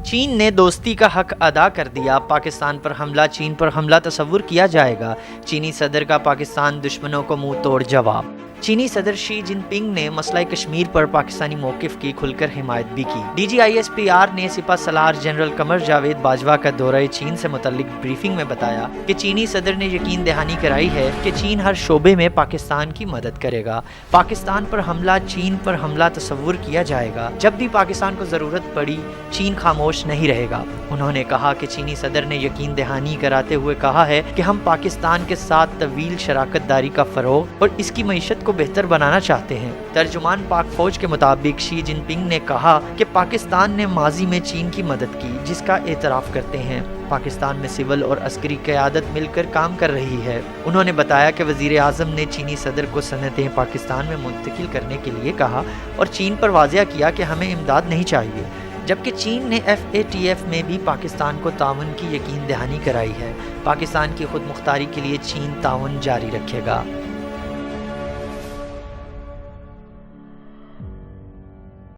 چین نے دوستی کا حق ادا کر دیا، پاکستان پر حملہ، چین پر حملہ تصور کیا جائے گا، چینی صدر کا پاکستان دشمنوں کو منہ توڑ جواب۔ چینی صدر شی جن پنگ نے مسئلہ کشمیر پر پاکستانی موقف کی کھل کر حمایت بھی کی۔ D G I S P R نے سپہ سالار جنرل قمر جاوید باجوہ کا دورہ چین سے متعلق بریفنگ میں بتایا کہ چینی صدر نے یقین دہانی کرائی ہے کہ چین ہر شعبے میں پاکستان کی مدد کرے گا۔ پاکستان پر حملہ، چین پر حملہ تصور کیا جائے گا، جب بھی پاکستان کو ضرورت پڑی چین خاموش نہیں رہے گا۔ انہوں نے کہا کہ چینی صدر نے یقین دہانی کراتے ہوئے کہا ہے کہ ہم پاکستان کے ساتھ طویل شراکت داری کا فروغ اور اس کی معیشت کو بہتر بنانا چاہتے ہیں۔ ترجمان پاک فوج کے مطابق شی جن پنگ نے کہا کہ پاکستان نے ماضی میں چین کی مدد کی، جس کا اعتراف کرتے ہیں۔ پاکستان میں سول اور عسکری قیادت مل کر کام کر رہی ہے۔ انہوں نے بتایا کہ وزیر اعظم نے چینی صدر کو صنعتیں پاکستان میں منتقل کرنے کے لیے کہا اور چین پر واضح کیا کہ ہمیں امداد نہیں چاہیے، جبکہ چین نے FATF میں بھی پاکستان کو تعاون کی یقین دہانی کرائی ہے۔ پاکستان کی خود مختاری کے لیے چین تعاون جاری رکھے گا۔